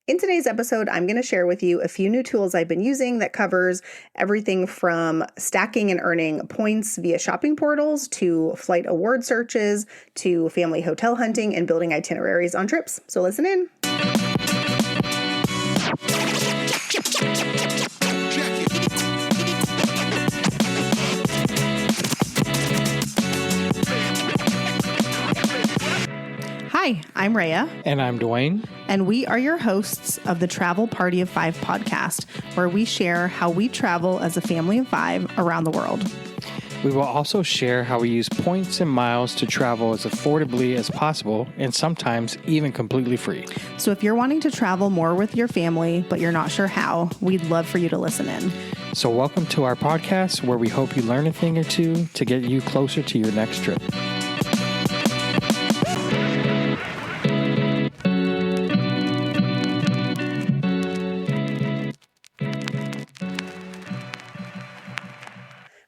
In today's episode, I'm going to share with you a few new tools I've been using that covers everything from stacking and earning points via shopping portals to flight award searches to family hotel hunting and building itineraries on trips. So listen in. Hi, I'm Rhea. And I'm Dwayne. And we are your hosts of the Travel Party of Five podcast, where we share how we travel as a family of five around the world. We will also share how we use points and miles to travel as affordably as possible and sometimes even completely free. So if you're wanting to travel more with your family, but you're not sure how, we'd love for you to listen in. So welcome to our podcast where we hope you learn a thing or two to get you closer to your next trip.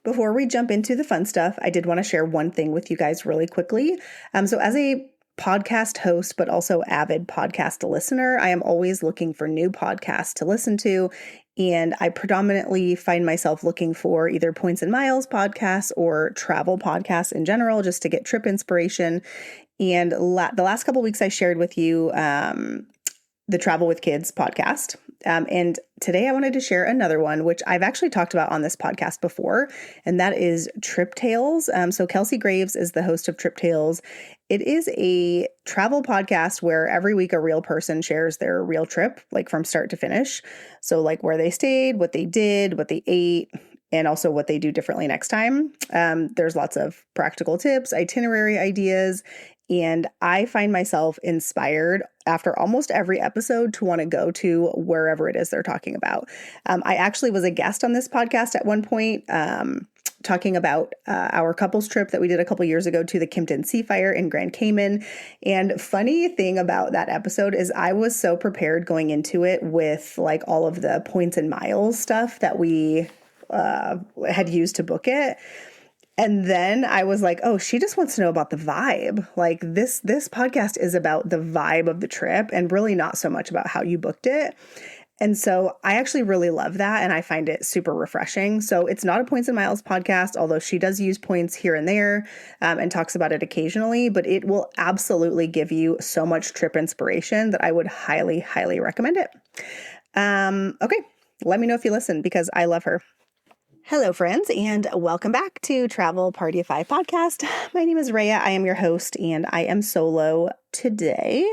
Before we jump into the fun stuff, I did want to share one thing with you guys really quickly. So as a podcast host, but also avid podcast listener, I am always looking for new podcasts to listen to. And I predominantly find myself looking for either points and miles podcasts or travel podcasts in general, just to get trip inspiration. And the last couple of weeks I shared with you the Travel with Kids podcast. And today I wanted to share another one, which I've actually talked about on this podcast before, and that is Trip Tales. So Kelsey Graves is the host of Trip Tales. It is a travel podcast where every week a real person shares their real trip, like from start to finish. So like where they stayed, what they did, what they ate, and also what they do differently next time. There's lots of practical tips, itinerary ideas, and I find myself inspired after almost every episode to want to go to wherever it is they're talking about. I actually was a guest on this podcast at one point, talking about our couples trip that we did a couple years ago to the Kimpton Sea Fire in Grand Cayman. And funny thing about that episode is I was so prepared going into it with like all of the points and miles stuff that we had used to book it. And then I was like, oh, she just wants to know about the vibe. Like this podcast is about the vibe of the trip and really not so much about how you booked it. And so I actually really love that. And I find it super refreshing. So it's not a points and miles podcast, although she does use points here and there and talks about it occasionally, but it will absolutely give you so much trip inspiration that I would highly, highly recommend it. Okay, let me know if you listen because I love her. Hello, friends, and welcome back to Travel Party of Five podcast. My name is Rhea. I am your host, and I am solo today.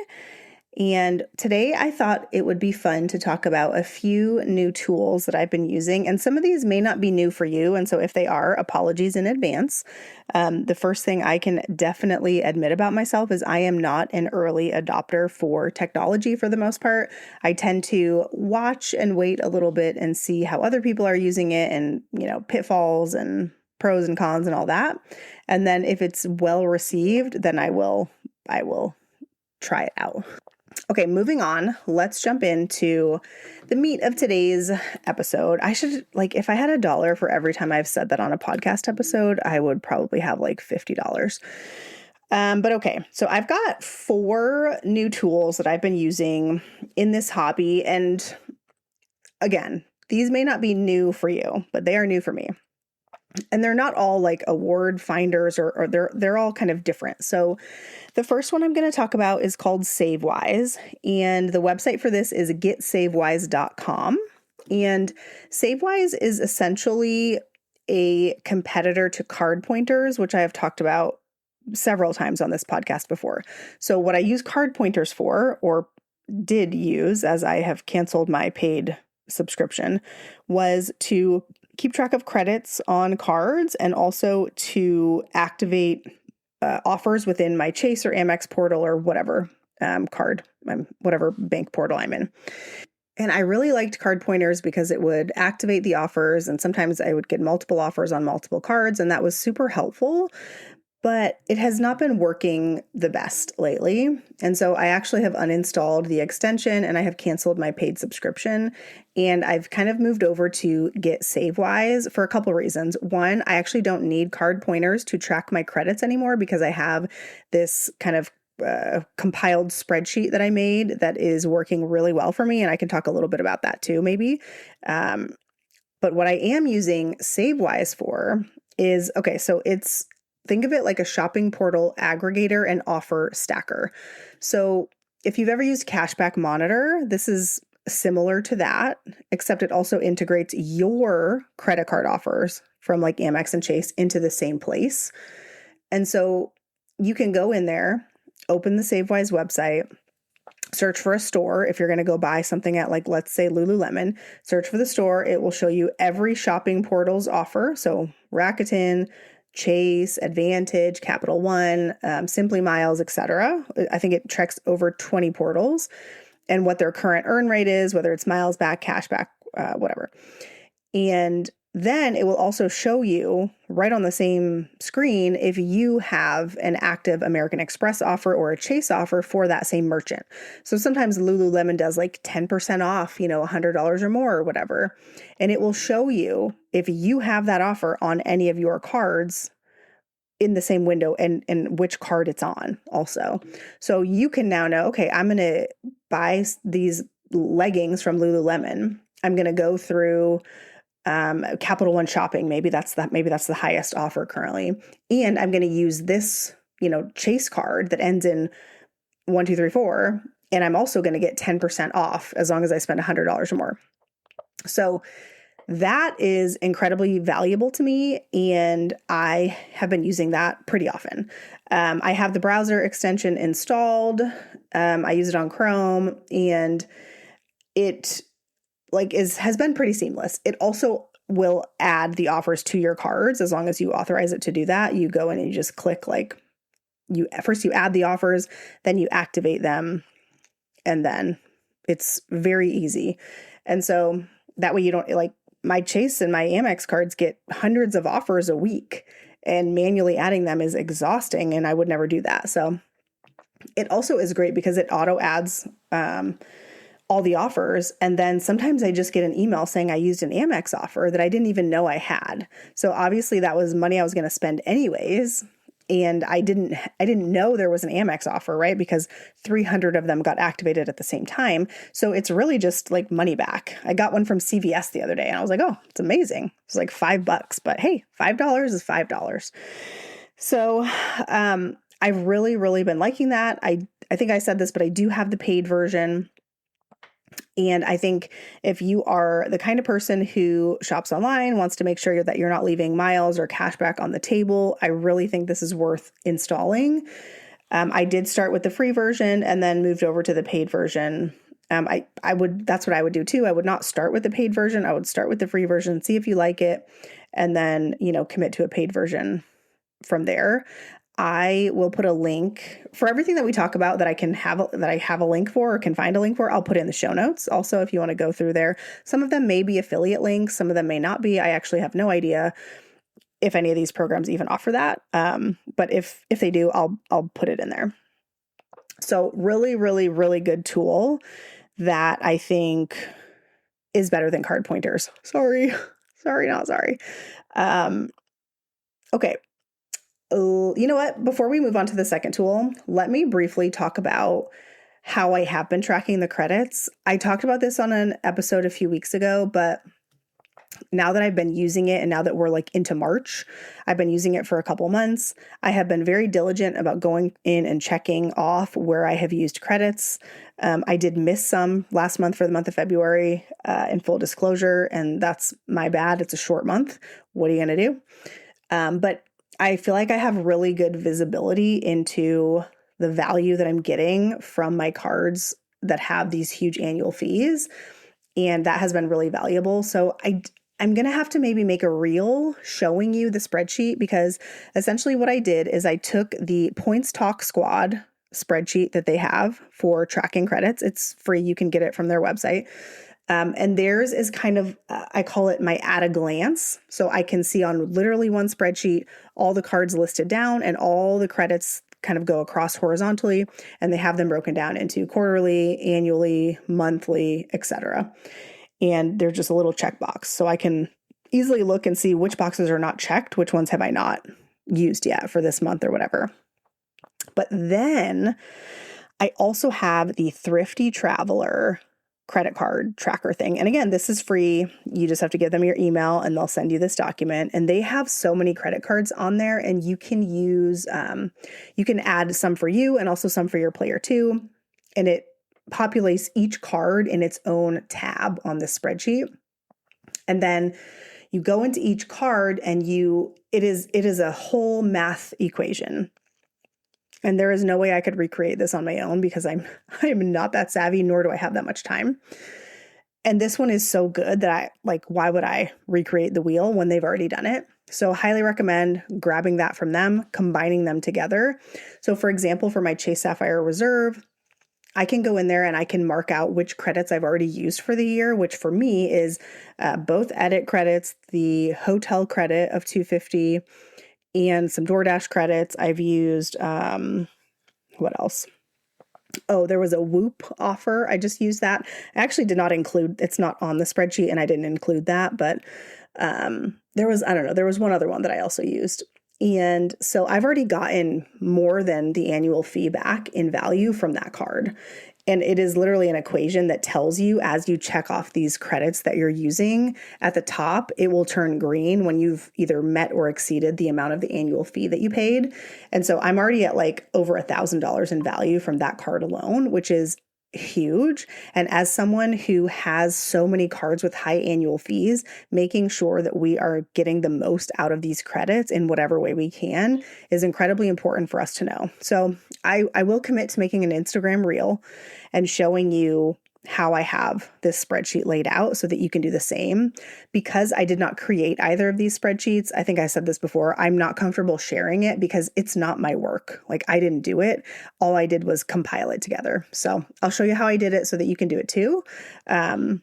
And today I thought it would be fun to talk about a few new tools that I've been using. And some of these may not be new for you. And so if they are, apologies in advance. The first thing I can definitely admit about myself is I am not an early adopter for technology for the most part. I tend to watch and wait a little bit and see how other people are using it and, pitfalls and pros and cons and all that. And then if it's well received, then I will try it out. Okay, moving on, let's jump into the meat of today's episode. I should, if I had $1 for every time I've said that on a podcast episode, I would probably have $50. But okay, so I've got 4 new tools that I've been using in this hobby. And again, these may not be new for you, but they are new for me. And they're not all like award finders or they're all kind of different. So the first one I'm going to talk about is called SaveWise. And the website for this is getsavewise.com. And SaveWise is essentially a competitor to card pointers, which I have talked about several times on this podcast before. So what I use card pointers for, or did use as I have canceled my paid subscription, was to keep track of credits on cards and also to activate offers within my Chase or Amex portal or whatever whatever bank portal I'm in. And I really liked card pointers because it would activate the offers, and sometimes I would get multiple offers on multiple cards, and that was super helpful. But it has not been working the best lately. And so I actually have uninstalled the extension and I have canceled my paid subscription. And I've kind of moved over to Get SaveWise for a couple of reasons. One, I actually don't need card pointers to track my credits anymore because I have this kind of compiled spreadsheet that I made that is working really well for me. And I can talk a little bit about that too, maybe. But what I am using SaveWise for is, okay, so think of it like a shopping portal aggregator and offer stacker. So if you've ever used Cashback Monitor, this is similar to that, except it also integrates your credit card offers from like Amex and Chase into the same place. And so you can go in there, open the SaveWise website, search for a store. If you're going to go buy something at, like, let's say Lululemon, search for the store. It will show you every shopping portal's offer. So Rakuten, Chase, Advantage, Capital One, Simply Miles, etc. I think it tracks over 20 portals and what their current earn rate is, whether it's miles back, cash back, whatever. And then it will also show you right on the same screen if you have an active American Express offer or a Chase offer for that same merchant. So sometimes Lululemon does like 10% off, $100 or more or whatever. And it will show you if you have that offer on any of your cards in the same window and which card it's on also. So you can now know, okay, I'm going to buy these leggings from Lululemon. I'm going to go through Capital One shopping. Maybe that's the highest offer currently. And I'm going to use this, Chase card that ends in 1234. And I'm also going to get 10% off as long as I spend $100 or more. So that is incredibly valuable to me. And I have been using that pretty often. I have the browser extension installed. I use it on Chrome, and it has been pretty seamless. It also will add the offers to your cards as long as you authorize it to do that. You go in and you just click you add the offers, then you activate them, and then it's very easy. And so that way you don't, my Chase and my Amex cards get hundreds of offers a week, and manually adding them is exhausting, and I would never do that. So it also is great because it auto adds all the offers. And then sometimes I just get an email saying I used an Amex offer that I didn't even know I had. So obviously that was money I was going to spend anyways. And I didn't know there was an Amex offer, right? Because 300 of them got activated at the same time. So it's really just like money back. I got one from CVS the other day and I was like, oh, it's amazing. It's like $5, but hey, $5 is $5. So, I've really, really been liking that. I think I said this, but I do have the paid version. And I think if you are the kind of person who shops online, wants to make sure that you're not leaving miles or cash back on the table, I really think this is worth installing. I did start with the free version and then moved over to the paid version. That's what I would do too. I would not start with the paid version. I would start with the free version, see if you like it, and then, commit to a paid version from there. I will put a link for everything that we talk about that I have a link for or can find a link for. I'll put it in the show notes. Also, if you want to go through there, some of them may be affiliate links. Some of them may not be. I actually have no idea if any of these programs even offer that. But if they do, I'll put it in there. So really, really, really good tool that I think is better than card pointers. Sorry, not sorry. Okay. You know what? Before we move on to the second tool, let me briefly talk about how I have been tracking the credits. I talked about this on an episode a few weeks ago, but now that I've been using it and now that we're into March, I've been using it for a couple months. I have been very diligent about going in and checking off where I have used credits. I did miss some last month for the month of February, in full disclosure, and that's my bad. It's a short month. What are you going to do? But I feel like I have really good visibility into the value that I'm getting from my cards that have these huge annual fees. And that has been really valuable. So I'm going to have to maybe make a reel showing you the spreadsheet, because essentially what I did is I took the Points Talk Squad spreadsheet that they have for tracking credits. It's free. You can get it from their website. And theirs is kind of, I call it my at a glance. So I can see on literally one spreadsheet, all the cards listed down and all the credits kind of go across horizontally, and they have them broken down into quarterly, annually, monthly, etc. And they're just a little checkbox. So I can easily look and see which boxes are not checked, which ones have I not used yet for this month or whatever. But then I also have the Thrifty Traveler credit card tracker thing. And again, this is free. You just have to give them your email and they'll send you this document. And they have so many credit cards on there, and you can use, you can add some for you and also some for your player too. And it populates each card in its own tab on the spreadsheet. And then you go into each card and it is a whole math equation. And there is no way I could recreate this on my own because I'm not that savvy, nor do I have that much time. And this one is so good that why would I recreate the wheel when they've already done it? So highly recommend grabbing that from them, combining them together. So for example, for my Chase Sapphire Reserve, I can go in there and I can mark out which credits I've already used for the year, which for me is both edit credits, the hotel credit of $250, and some DoorDash credits. I've used, what else? Oh, there was a Whoop offer. I just used that. I actually did not include, it's not on the spreadsheet and I didn't include that, but there was one other one that I also used. And so I've already gotten more than the annual fee back in value from that card. And it is literally an equation that tells you as you check off these credits that you're using at the top, it will turn green when you've either met or exceeded the amount of the annual fee that you paid. And so I'm already at over $1,000 in value from that card alone, which is huge. And as someone who has so many cards with high annual fees, making sure that we are getting the most out of these credits in whatever way we can is incredibly important for us to know. So I will commit to making an Instagram reel and showing you how I have this spreadsheet laid out so that you can do the same. Because I did not create either of these spreadsheets, I think I said this before, I'm not comfortable sharing it because it's not my work. I didn't do it. All I did was compile it together. So I'll show you how I did it so that you can do it too. And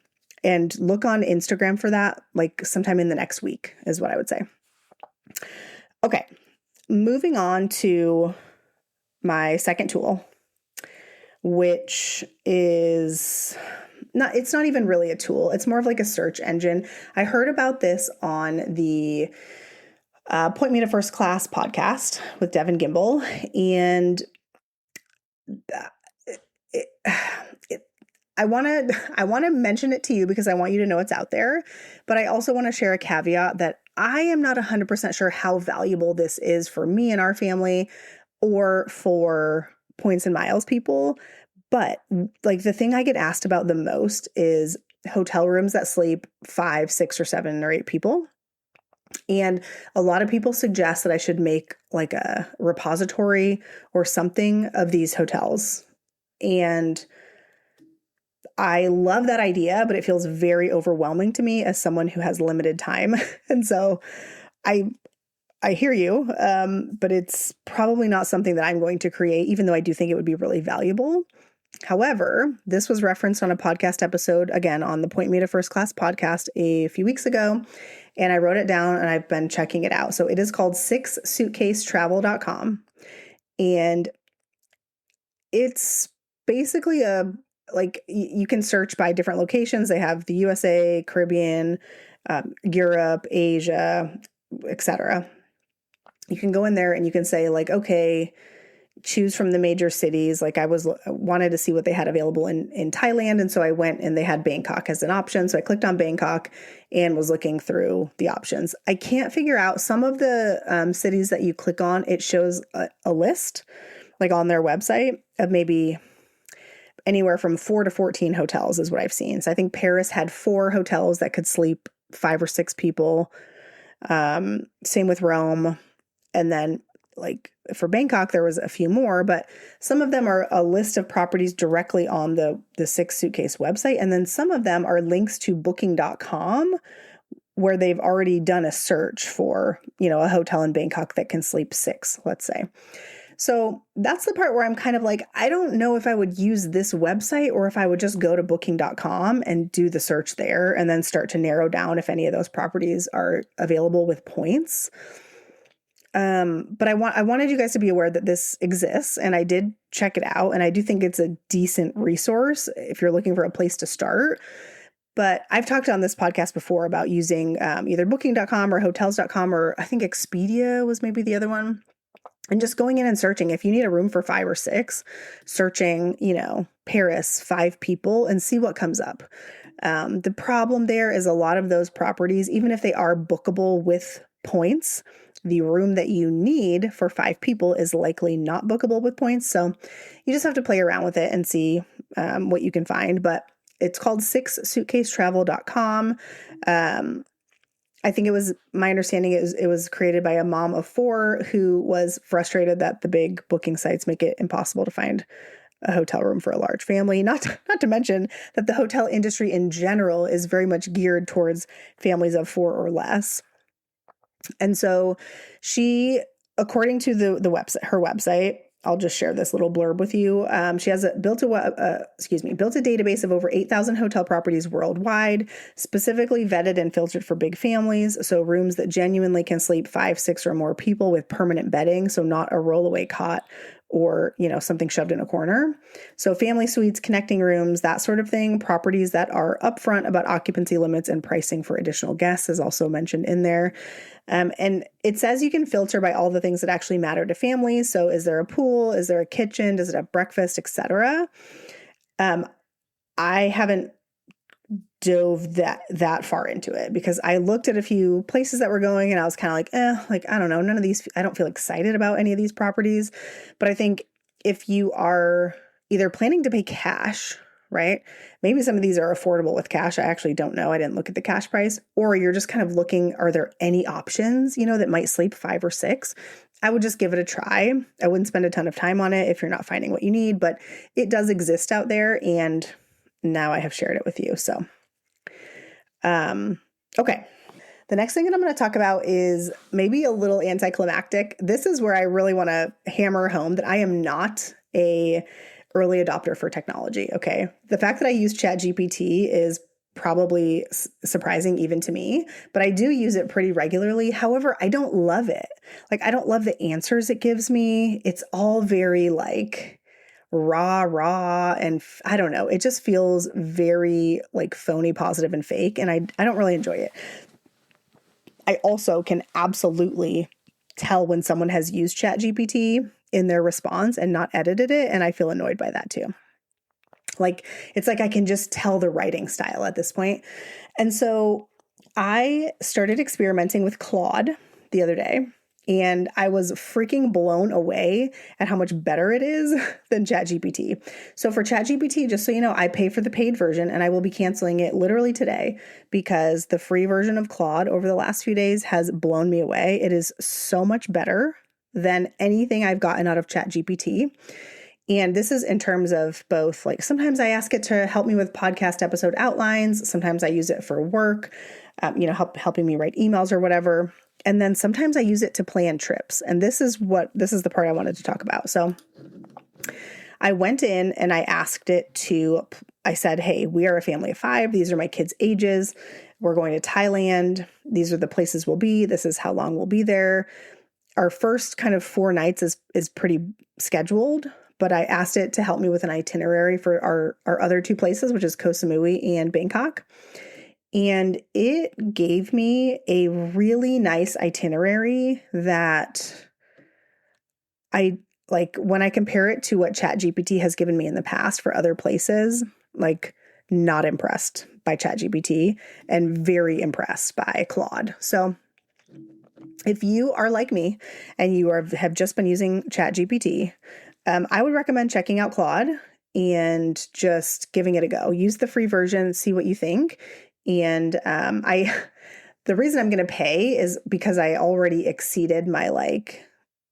look on Instagram for that, sometime in the next week is what I would say. Okay, moving on to my second tool, which is it's not even really a tool. It's more of a search engine. I heard about this on the Point Me to First Class podcast with Devin Gimbel. And I want to mention it to you because I want you to know it's out there. But I also want to share a caveat that I am not 100% sure how valuable this is for me and our family or for points and miles people. But the thing I get asked about the most is hotel rooms that sleep 5, 6, or 7 or 8 people. And a lot of people suggest that I should make a repository or something of these hotels. And I love that idea, but it feels very overwhelming to me as someone who has limited time. And so I hear you, but it's probably not something that I'm going to create, even though I do think it would be really valuable. However, this was referenced on a podcast episode, again, on the Point Me to First Class podcast a few weeks ago, and I wrote it down and I've been checking it out. So it is called SixSuitcaseTravel.com, and it's basically you can search by different locations. They have the USA, Caribbean, Europe, Asia, etc. You can go in there and you can say okay, choose from the major cities. I wanted to see what they had available in Thailand. And so I went and they had Bangkok as an option. So I clicked on Bangkok and was looking through the options. I can't figure out some of the cities that you click on. It shows a list on their website of maybe anywhere from 4 to 14 hotels is what I've seen. So I think Paris had 4 hotels that could sleep 5 or 6 people. Same with Rome. And then for Bangkok, there was a few more, but some of them are a list of properties directly on the Six Suitcase website. And then some of them are links to booking.com where they've already done a search for, a hotel in Bangkok that can sleep 6, let's say. So that's the part where I'm kind of I don't know if I would use this website or if I would just go to booking.com and do the search there and then start to narrow down if any of those properties are available with points. But I wanted you guys to be aware that this exists, and I did check it out, and I do think it's a decent resource if you're looking for a place to start. But I've talked on this podcast before about using either booking.com or hotels.com, or I think Expedia was maybe the other one. And just going in and searching, if you need a room for 5 or 6, searching, Paris, 5 people, and see what comes up. The problem there is a lot of those properties, even if they are bookable with points, the room that you need for 5 people is likely not bookable with points. So you just have to play around with it and see what you can find. But it's called SixSuitcaseTravel.com. I think my understanding it was created by a mom of 4 who was frustrated that the big booking sites make it impossible to find a hotel room for a large family. Not to mention that the hotel industry in general is very much geared towards families of 4 or less. And so she, according to the website, her website, I'll just share this little blurb with you. She has built a database of over 8,000 hotel properties worldwide, specifically vetted and filtered for big families. So rooms that genuinely can sleep 5, 6 or more people with permanent bedding. So not a rollaway cot or, something shoved in a corner. So family suites, connecting rooms, that sort of thing. Properties that are upfront about occupancy limits and pricing for additional guests is also mentioned in there. And it says you can filter by all the things that actually matter to families. So is there a pool? Is there a kitchen? Does it have breakfast, etc.? I haven't dove that far into it because I looked at a few places that were going and I was kind of like, I don't know, none of these, I don't feel excited about any of these properties. But I think if you are either planning to pay cash, right? Maybe some of these are affordable with cash. I actually don't know. I didn't look at the cash price. Or you're just kind of looking, are there any options, that might sleep 5 or 6? I would just give it a try. I wouldn't spend a ton of time on it if you're not finding what you need, but it does exist out there. And now I have shared it with you. So, okay. The next thing that I'm going to talk about is maybe a little anticlimactic. This is where I really want to hammer home that I am not a early adopter for technology. Okay. The fact that I use ChatGPT is probably surprising even to me, but I do use it pretty regularly. However, I don't love it. Like, I don't love the answers it gives me. It's all very raw, and I don't know. It just feels very phony, positive, and fake. And I don't really enjoy it. I also can absolutely tell when someone has used ChatGPT in their response and not edited it. And I feel annoyed by that too. It's like I can just tell the writing style at this point. And so I started experimenting with Claude the other day, and I was freaking blown away at how much better it is than ChatGPT. So for ChatGPT, just so you know, I pay for the paid version, and I will be canceling it literally today because the free version of Claude over the last few days has blown me away. It is so much better than anything I've gotten out of ChatGPT. And this is in terms of both, sometimes I ask it to help me with podcast episode outlines. Sometimes I use it for work, helping me write emails or whatever. And then sometimes I use it to plan trips. And this is the part I wanted to talk about. So I went in and I asked it I said, hey, we are a family of 5. These are my kids' ages. We're going to Thailand. These are the places we'll be. This is how long we'll be there. Our first kind of 4 nights is pretty scheduled, but I asked it to help me with an itinerary for our other 2 places, which is Koh Samui and Bangkok. And it gave me a really nice itinerary that I when I compare it to what ChatGPT has given me in the past for other places, not impressed by ChatGPT and very impressed by Claude. So if you are like me and you have just been using ChatGPT, I would recommend checking out Claude and just giving it a go. Use the free version, see what you think. And the reason I'm going to pay is because I already exceeded my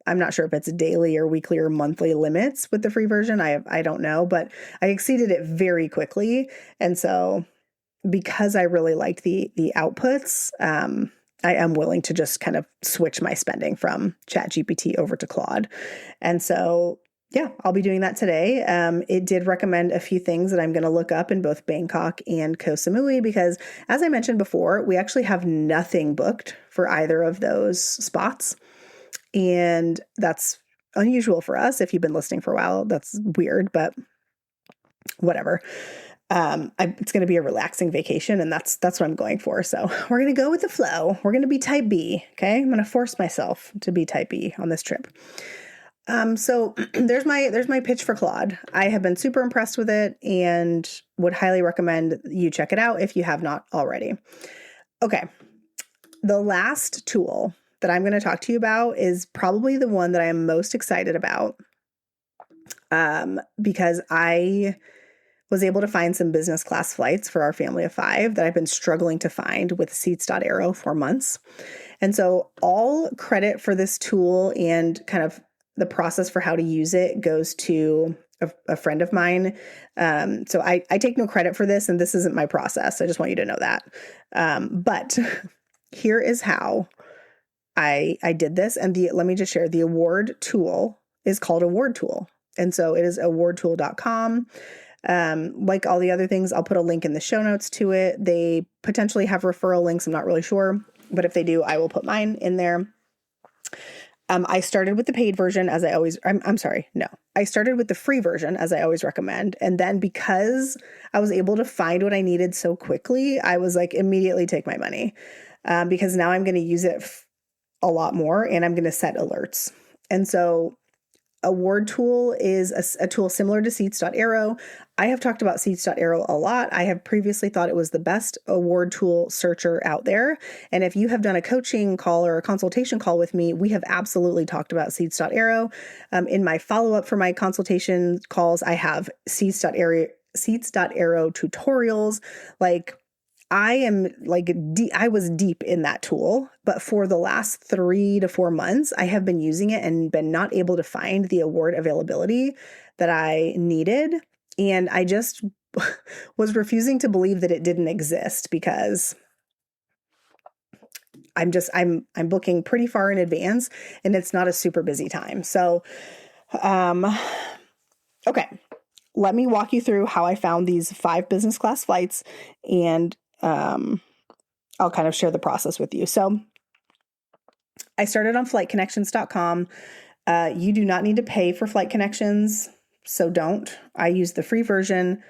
I'm not sure if it's daily or weekly or monthly limits with the free version. I don't know, but I exceeded it very quickly. And so because I really liked the outputs, I am willing to just kind of switch my spending from ChatGPT over to Claude. And so, yeah, I'll be doing that today. It did recommend a few things that I'm going to look up in both Bangkok and Koh Samui because, as I mentioned before, we actually have nothing booked for either of those spots. And that's unusual for us. If you've been listening for a while, that's weird, but whatever. It's going to be a relaxing vacation, and that's what I'm going for. So we're going to go with the flow. We're going to be type B. Okay. I'm going to force myself to be type B on this trip. So there's my pitch for Claude. I have been super impressed with it and would highly recommend you check it out if you have not already. Okay. The last tool that I'm going to talk to you about is probably the one that I am most excited about, because I was able to find some business class flights for our family of 5 that I've been struggling to find with seats.aero for months. And so all credit for this tool and kind of the process for how to use it goes to a friend of mine. So I take no credit for this, and this isn't my process. I just want you to know that. But here is how I did this. And let me just share, the award tool is called Award Tool. And so it is awardtool.com. Like all the other things, I'll put a link in the show notes to it. They potentially have referral links. I'm not really sure, but if they do, I will put mine in there. I started with the paid version as I always, I started with the free version as I always recommend. And then because I was able to find what I needed so quickly, I was like, immediately take my money, because now I'm going to use it a lot more, and I'm going to set alerts. And so Award Tool is a tool similar to Seats.aero. I have talked about Seats.aero a lot. I have previously thought it was the best award tool searcher out there. And if you have done a coaching call or a consultation call with me, we have absolutely talked about Seats.aero. In my follow-up for my consultation calls, I have Seats.aero tutorials. Like, I was deep in that tool, but for the last 3 to 4 months, I have been using it and been not able to find the award availability that I needed. And I just was refusing to believe that it didn't exist, because I'm booking pretty far in advance, and it's not a super busy time. So, okay, let me walk you through how I found these 5 business class flights, and I'll kind of share the process with you. So I started on FlightConnections.com. You do not need to pay for FlightConnections, so don't. I use the free version.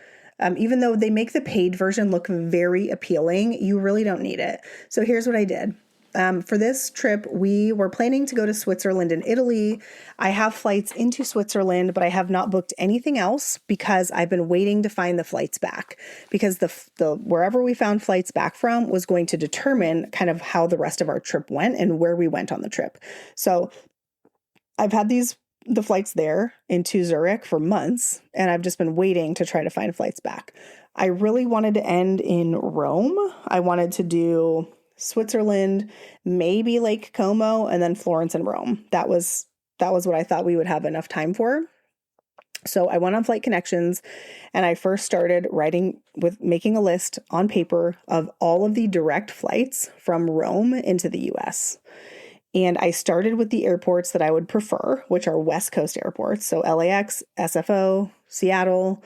Even though they make the paid version look very appealing, you really don't need it. So here's what I did. For this trip, we were planning to go to Switzerland and Italy. I have flights into Switzerland, but I have not booked anything else because I've been waiting to find the flights back, because the wherever we found flights back from was going to determine kind of how the rest of our trip went and where we went on the trip. So I've had the flights there into Zurich for months, and I've just been waiting to try to find flights back. I really wanted to end in Rome. I wanted to do Switzerland, maybe Lake Como, and then Florence and Rome. That was what I thought we would have enough time for. So I went on FlightConnections, and I first started making a list on paper of all of the direct flights from Rome into the US. And I started with the airports that I would prefer, which are West Coast airports. So LAX, SFO, Seattle,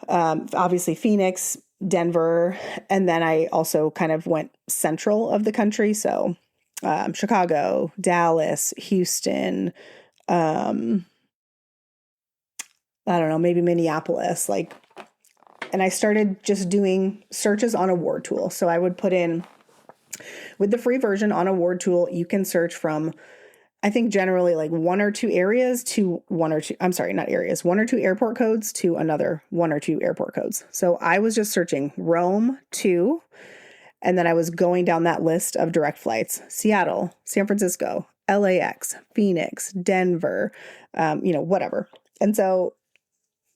obviously Phoenix, Denver, and then I also kind of went central of the country. So Chicago, Dallas, Houston, I don't know, maybe Minneapolis, and I started just doing searches on Award Tool. So I would put in, with the free version on Award Tool, you can search from, I think generally like 1 or 2 areas to 1 or 2, I'm sorry, not areas, 1 or 2 airport codes to another 1 or 2 airport codes. So I was just searching Rome to, and then I was going down that list of direct flights: Seattle, San Francisco, LAX, Phoenix, Denver, whatever. And so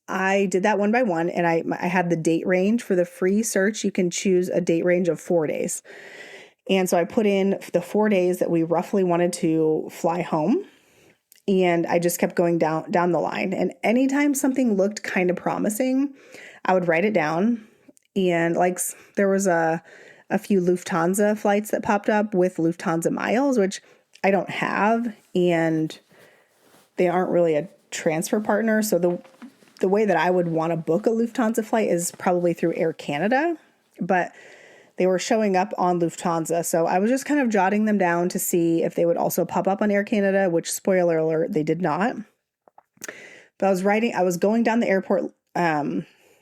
I did that one by one, and I had the date range for the free search. You can choose a date range of 4 days. And so I put in the 4 days that we roughly wanted to fly home, and I just kept going down the line. And anytime something looked kind of promising, I would write it down. And there was a few Lufthansa flights that popped up with Lufthansa miles, which I don't have, and they aren't really a transfer partner. So the way that I would want to book a Lufthansa flight is probably through Air Canada, but they were showing up on Lufthansa. So I was just kind of jotting them down to see if they would also pop up on Air Canada, which, spoiler alert, they did not. But I was going down the airport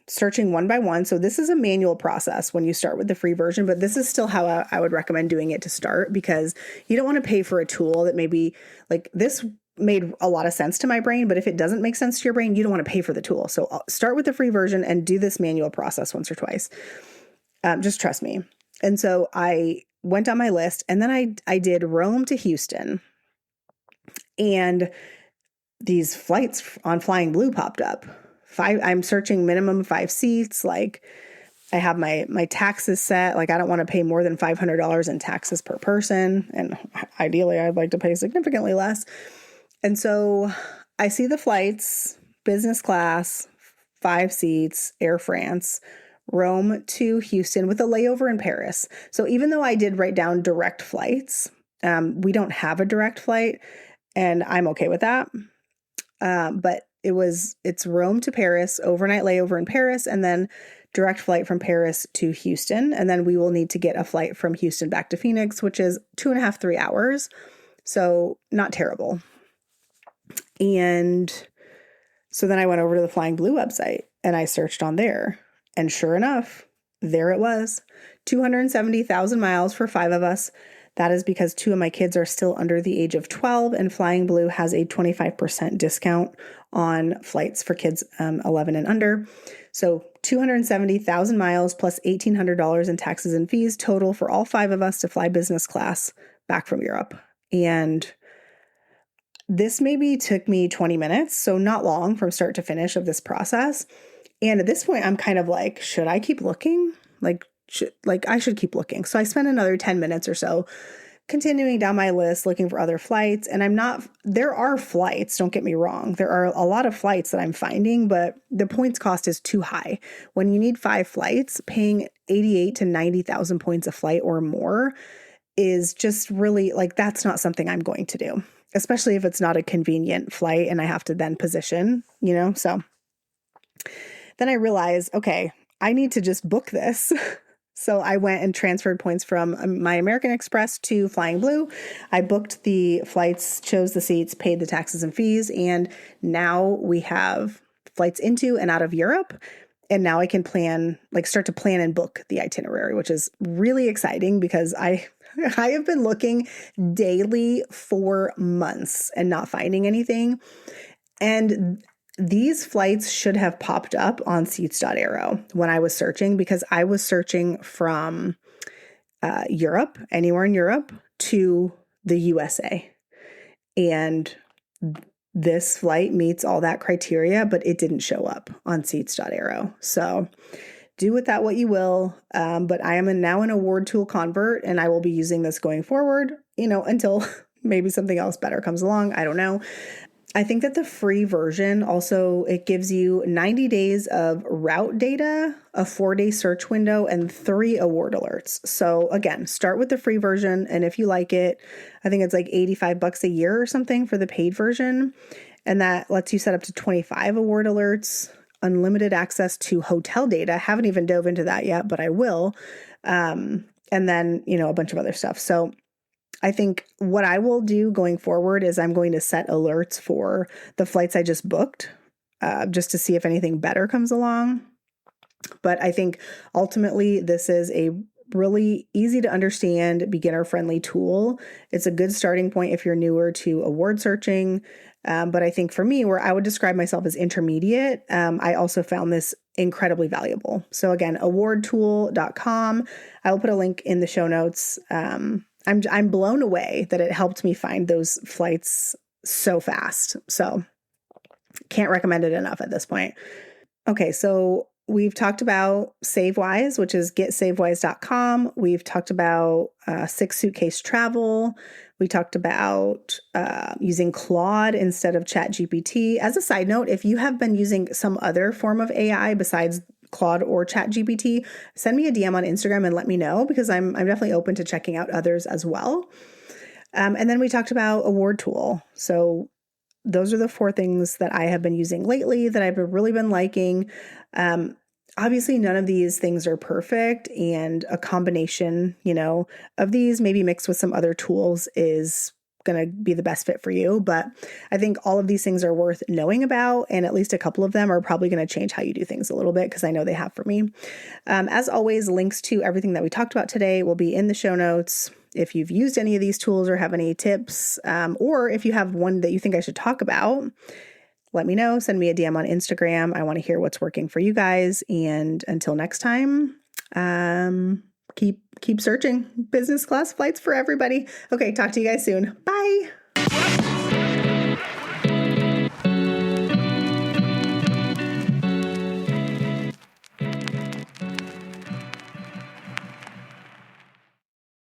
searching one by one. So this is a manual process when you start with the free version, but this is still how I would recommend doing it to start, because you don't want to pay for a tool that maybe like this made a lot of sense to my brain, but if it doesn't make sense to your brain, you don't want to pay for the tool. So I'll start with the free version and do this manual process once or twice. Just trust me. And so I went on my list, and then I did Rome to Houston, and these flights on Flying Blue popped up. I'm searching minimum 5 seats. Like I have my taxes set. Like I don't want to pay more than $500 in taxes per person. And ideally I'd like to pay significantly less. And so I see the flights, business class, 5 seats, Air France, Rome to Houston with a layover in Paris. So even though I did write down direct flights, we don't have a direct flight, and I'm okay with that. But it's Rome to Paris, overnight layover in Paris, and then direct flight from Paris to Houston. And then we will need to get a flight from Houston back to Phoenix, which is 2.5, 3 hours. So not terrible. And so then I went over to the Flying Blue website and I searched on there. And sure enough, there it was, 270,000 miles for 5 of us. That is because 2 of my kids are still under the age of 12, and Flying Blue has a 25% discount on flights for kids 11 and under. So 270,000 miles plus $1,800 in taxes and fees total for all 5 of us to fly business class back from Europe. And this maybe took me 20 minutes, so not long from start to finish of this process. And at this point, I'm kind of like, should I keep looking? I should keep looking. So I spent another 10 minutes or so continuing down my list, looking for other flights. And there are flights, don't get me wrong. There are a lot of flights that I'm finding, but the points cost is too high. When you need 5 flights, paying 88 to 90,000 points a flight or more is just really that's not something I'm going to do, especially if it's not a convenient flight and I have to then position, so then I realized, okay, I need to just book this. So I went and transferred points from my American Express to Flying Blue. I booked the flights, chose the seats, paid the taxes and fees, and now we have flights into and out of Europe. And now I can start to plan and book the itinerary, which is really exciting because I have been looking daily for months and not finding anything. And these flights should have popped up on seats.aero when I was searching, because I was searching from Europe, anywhere in Europe, to the USA. And this flight meets all that criteria, but it didn't show up on seats.aero. So do with that what you will. But I am now an award tool convert, and I will be using this going forward, until maybe something else better comes along. I don't know. I think that the free version also, it gives you 90 days of route data, a 4-day search window, and 3 award alerts. So again, start with the free version. And if you like it, I think it's like $85 a year or something for the paid version. And that lets you set up to 25 award alerts, unlimited access to hotel data. Haven't even dove into that yet, but I will. And then, a bunch of other stuff. So I think what I will do going forward is I'm going to set alerts for the flights I just booked, just to see if anything better comes along. But I think ultimately this is a really easy to understand, beginner-friendly tool. It's a good starting point if you're newer to award searching. But I think for me, where I would describe myself as intermediate, I also found this incredibly valuable. So again, awardtool.com. I will put a link in the show notes. I'm blown away that it helped me find those flights so fast. So can't recommend it enough at this point. Okay, so we've talked about SaveWise, which is getsavewise.com. We've talked about SixSuitcaseTravel. We talked about using Claude instead of ChatGPT. As a side note, if you have been using some other form of AI besides Claude or ChatGPT, send me a DM on Instagram and let me know, because I'm definitely open to checking out others as well. And then we talked about Award Tool. So those are the 4 things that I have been using lately that I've really been liking. Obviously, none of these things are perfect, and a combination, of these maybe mixed with some other tools is going to be the best fit for you. But I think all of these things are worth knowing about, and at least a couple of them are probably going to change how you do things a little bit, because I know they have for me. As always, links to everything that we talked about today will be in the show notes. If you've used any of these tools or have any tips, or if you have one that you think I should talk about, let me know. Send me a DM on Instagram. I want to hear what's working for you guys. And until next time, keep searching business class flights for everybody. Okay, talk to you guys soon. Bye.